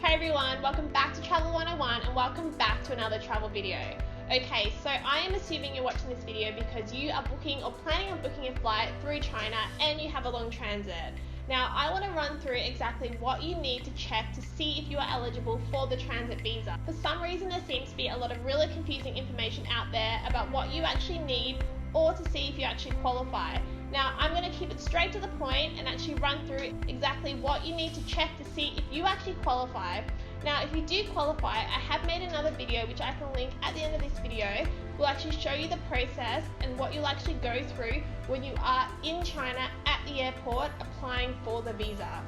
Hi everyone, welcome back to Travel 101 and welcome back to another travel video. Okay, so I am assuming you're watching this video because you are booking or planning on booking a flight through China and you have a long transit. Now, I want to run through exactly what you need to check to see if you are eligible for the transit visa. For some reason, there seems to be a lot of really confusing information out there about what you actually need or to see if you actually qualify. Now, I'm going to keep it straight to the point and actually run through exactly what you need to check to see if you actually qualify. Now, if you do qualify, I have made another video which I can link at the end of this video. We'll actually show you the process and what you'll actually go through when you are in China at the airport applying for the visa.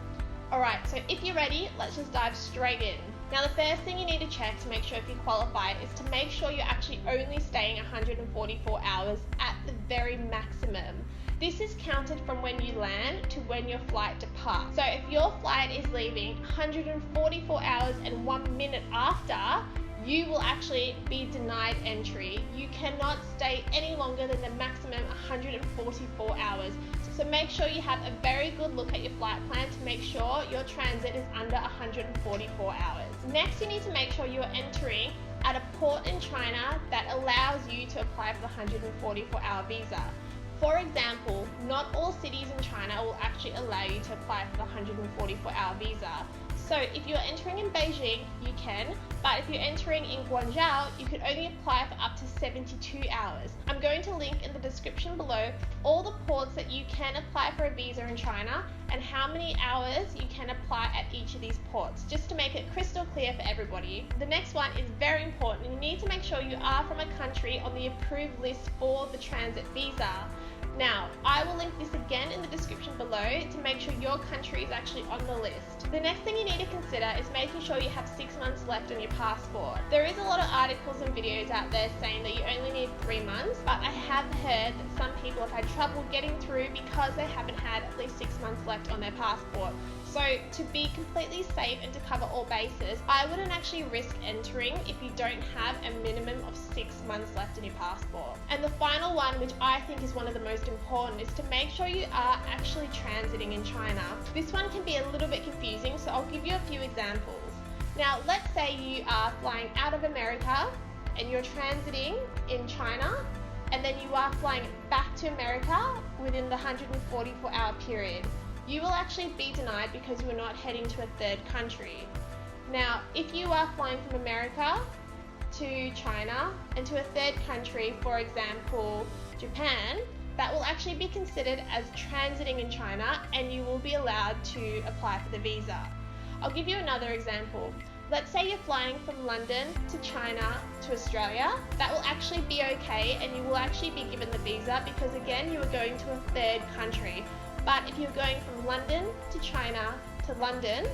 Alright, so if you're ready, let's just dive straight in. Now, the first thing you need to check to make sure if you qualify is to make sure you're actually only staying 144 hours at the very maximum. This is counted from when you land to when your flight departs. So if your flight is leaving 144 hours and 1 minute after, you will actually be denied entry. You cannot stay any longer than the maximum 144 hours. So make sure you have a very good look at your flight plan to make sure your transit is under 144 hours. Next, you need to make sure you're entering at a port in China that allows you to apply for the 144-hour visa. For example, not all cities in China will actually allow you to apply for the 144-hour visa. So if you're entering in Beijing, you can, but if you're entering in Guangzhou, you could only apply for up to 72 hours. I'm going to link in the description below all the ports that you can apply for a visa in China and how many hours you can apply at each of these ports, just to make it crystal clear for everybody. The next one is very important. You need to make sure you are from a country on the approved list for the transit visa. Now, I will link this again in the description below to make sure your country is actually on the list. The next thing you need to consider is making sure you have 6 months left on your passport. There is a lot of articles and videos out there saying that you only need 3 months, but I have heard that some people have had trouble getting through because they haven't had at least 6 months left on their passport. So to be completely safe and to cover all bases, I wouldn't actually risk entering if you don't have a minimum of 6 months left in your passport. And the final one, which I think is one of the most important, is to make sure you are actually transiting in China. This one can be a little bit confusing, so I'll give you a few examples. Now, let's say you are flying out of America and you're transiting in China, and then you are flying back to America within the 144-hour period. You will actually be denied because you are not heading to a third country. Now, if you are flying from America to China and to a third country, for example, Japan, that will actually be considered as transiting in China and you will be allowed to apply for the visa. I'll give you another example. Let's say you're flying from London to China to Australia. That will actually be okay and you will actually be given the visa because, again, you are going to a third country. But if you're going from London to China to London,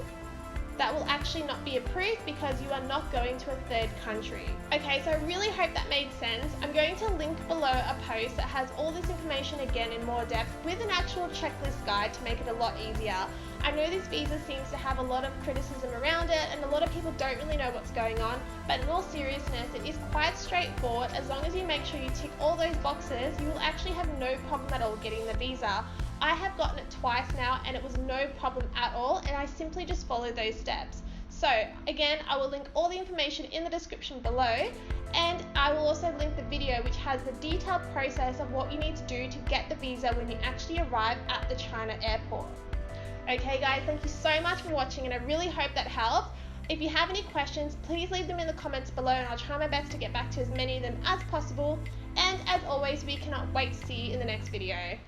that will actually not be approved because you are not going to a third country. Okay, so I really hope that made sense. I'm going to link below a post that has all this information again in more depth with an actual checklist guide to make it a lot easier. I know this visa seems to have a lot of criticism around it and a lot of people don't really know what's going on, but in all seriousness, it is quite straightforward. As long as you make sure you tick all those boxes, you will actually have no problem at all getting the visa. I have gotten it twice now and it was no problem at all, and I simply just followed those steps. So again, I will link all the information in the description below, and I will also link the video which has the detailed process of what you need to do to get the visa when you actually arrive at the China airport. Okay guys, thank you so much for watching and I really hope that helped. If you have any questions, please leave them in the comments below and I'll try my best to get back to as many of them as possible. And as always, we cannot wait to see you in the next video.